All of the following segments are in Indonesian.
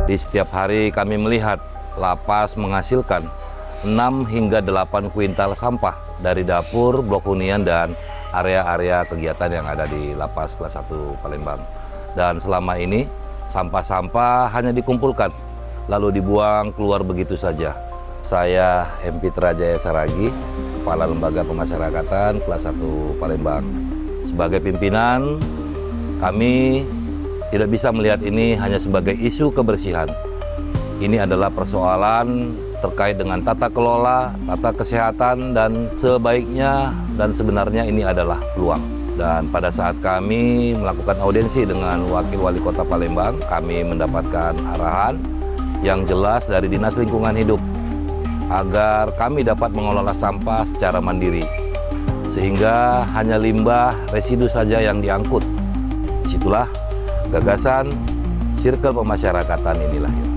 Di setiap hari kami melihat lapas menghasilkan 6 hingga 8 kuintal sampah dari dapur, blok hunian, dan area-area kegiatan yang ada di lapas kelas 1 Palembang. Dan selama ini sampah-sampah hanya dikumpulkan lalu dibuang keluar begitu saja. Saya M. Pitra Jaya Saragi, Kepala Lembaga Pemasyarakatan kelas 1 Palembang. Sebagai pimpinan, kami tidak bisa melihat ini hanya sebagai isu kebersihan. Ini adalah persoalan terkait dengan tata kelola, tata kesehatan, dan sebaiknya dan sebenarnya ini adalah peluang. Dan pada saat kami melakukan audiensi dengan Wakil Wali Kota Palembang, kami mendapatkan arahan yang jelas dari Dinas Lingkungan Hidup agar kami dapat mengelola sampah secara mandiri, sehingga hanya limbah residu saja yang diangkut. Disitulah gagasan sirkel pemasyarakatan ini lahir.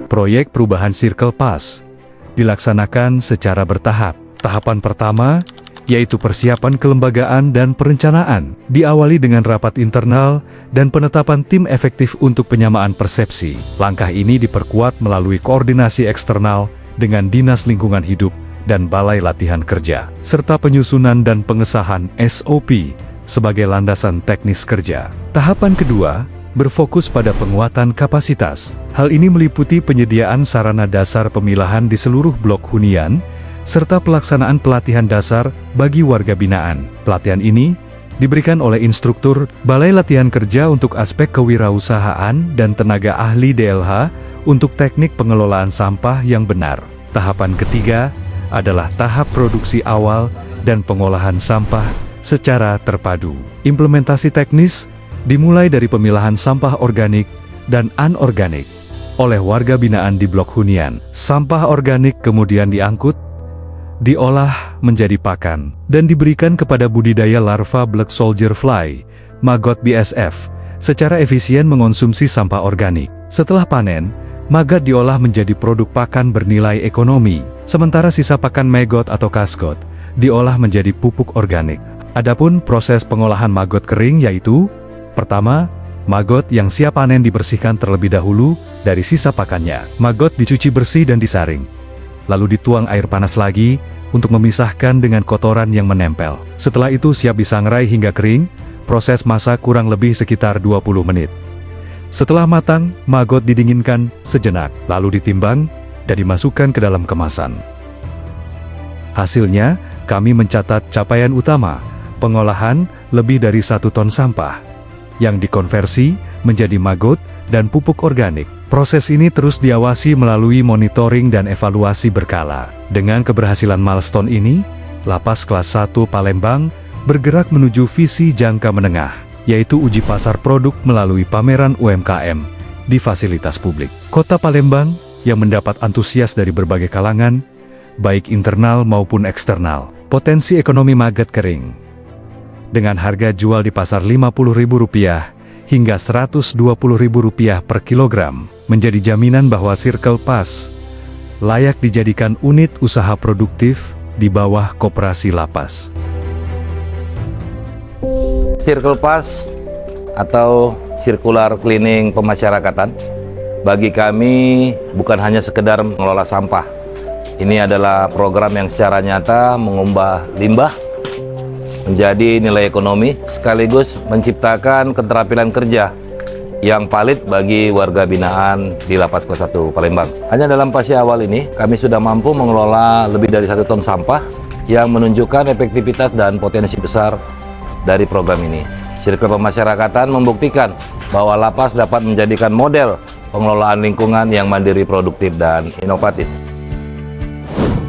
Proyek perubahan Circle Pass dilaksanakan secara bertahap. Tahapan pertama yaitu persiapan kelembagaan dan perencanaan, diawali dengan rapat internal dan penetapan tim efektif untuk penyamaan persepsi. Langkah ini diperkuat melalui koordinasi eksternal dengan Dinas Lingkungan Hidup dan Balai Latihan Kerja, serta penyusunan dan pengesahan SOP sebagai landasan teknis kerja. Tahapan kedua berfokus pada penguatan kapasitas. Hal ini meliputi penyediaan sarana dasar pemilahan di seluruh blok hunian, serta pelaksanaan pelatihan dasar bagi warga binaan. Pelatihan ini diberikan oleh instruktur Balai Latihan Kerja untuk aspek kewirausahaan dan tenaga ahli DLH untuk teknik pengelolaan sampah yang benar. Tahapan ketiga adalah tahap produksi awal dan pengolahan sampah secara terpadu. Implementasi teknis dimulai dari pemilahan sampah organik dan anorganik oleh warga binaan di blok hunian. Sampah organik kemudian diangkut, diolah menjadi pakan, dan diberikan kepada budidaya larva Black Soldier Fly, maggot BSF, secara efisien mengonsumsi sampah organik. Setelah panen, maggot diolah menjadi produk pakan bernilai ekonomi, sementara sisa pakan maggot atau kasgot diolah menjadi pupuk organik. Adapun proses pengolahan maggot kering yaitu: pertama, maggot yang siap panen dibersihkan terlebih dahulu dari sisa pakannya. Maggot dicuci bersih dan disaring, lalu dituang air panas lagi untuk memisahkan dengan kotoran yang menempel. Setelah itu siap disangrai hingga kering. Proses masak kurang lebih sekitar 20 menit. Setelah matang, maggot didinginkan sejenak, lalu ditimbang dan dimasukkan ke dalam kemasan. Hasilnya, kami mencatat capaian utama, pengolahan lebih dari 1 ton sampah yang dikonversi menjadi maggot dan pupuk organik. Proses ini terus diawasi melalui monitoring dan evaluasi berkala. Dengan keberhasilan milestone ini, Lapas Kelas 1 Palembang bergerak menuju visi jangka menengah, yaitu uji pasar produk melalui pameran UMKM di fasilitas publik. Kota Palembang yang mendapat antusias dari berbagai kalangan, baik internal maupun eksternal. Potensi ekonomi maggot kering dengan harga jual di pasar Rp50.000 hingga Rp120.000 per kilogram, menjadi jaminan bahwa Circle Pass layak dijadikan unit usaha produktif di bawah koperasi lapas. Circle Pass atau Circular Cleaning Pemasyarakatan bagi kami bukan hanya sekedar mengelola sampah. Ini adalah program yang secara nyata mengubah limbah menjadi nilai ekonomi, sekaligus menciptakan keterampilan kerja yang valid bagi warga binaan di Lapas Kelas 1 Palembang. Hanya dalam fase awal ini, kami sudah mampu mengelola lebih dari 1 ton sampah yang menunjukkan efektivitas dan potensi besar dari program ini. Sirkel pemasyarakatan membuktikan bahwa lapas dapat menjadikan model pengelolaan lingkungan yang mandiri, produktif, dan inovatif.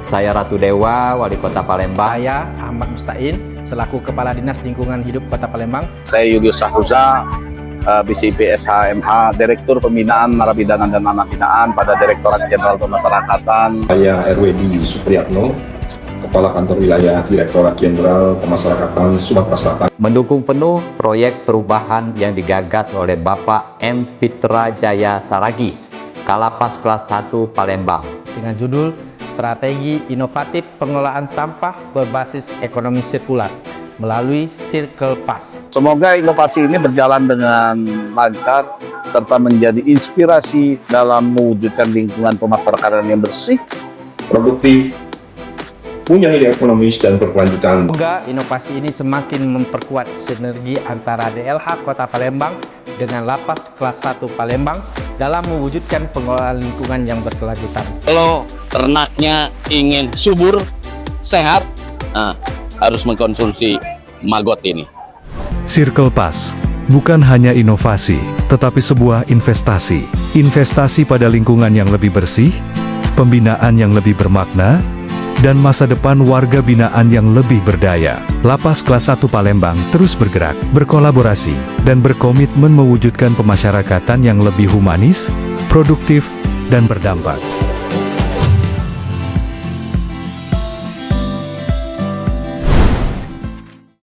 Saya Ratu Dewa, Wali Kota Palembang. Saya Ahmad Mustain, selaku Kepala Dinas Lingkungan Hidup Kota Palembang. Saya Yugius Sahuza, BCP SHMA, Direktur Pembinaan Narapidana dan Anak Binaan pada Direktorat Jenderal Pemasyarakatan. Saya RWD Supriyatno, Kepala Kantor Wilayah Direktorat Jenderal Pemasyarakatan Sumatera Selatan. Mendukung penuh proyek perubahan yang digagas oleh Bapak M. Pitra Jaya Saragi, Kalapas Kelas 1 Palembang. Dengan judul Strategi Inovatif Pengelolaan Sampah Berbasis Ekonomi Sirkular. melalui Circle Pass. Semoga inovasi ini berjalan dengan lancar serta menjadi inspirasi dalam mewujudkan lingkungan pemasyarakatan yang bersih, produktif, punya nilai ekonomis dan berkelanjutan. Semoga inovasi ini semakin memperkuat sinergi antara DLH Kota Palembang dengan Lapas Kelas 1 Palembang dalam mewujudkan pengelolaan lingkungan yang berkelanjutan. Kalau ternaknya ingin subur, sehat, harus mengkonsumsi maggot ini. Circle Pass bukan hanya inovasi, tetapi sebuah investasi. Investasi pada lingkungan yang lebih bersih, pembinaan yang lebih bermakna, dan masa depan warga binaan yang lebih berdaya. Lapas Kelas 1 Palembang terus bergerak, berkolaborasi, dan berkomitmen mewujudkan pemasyarakatan yang lebih humanis, produktif, dan berdampak.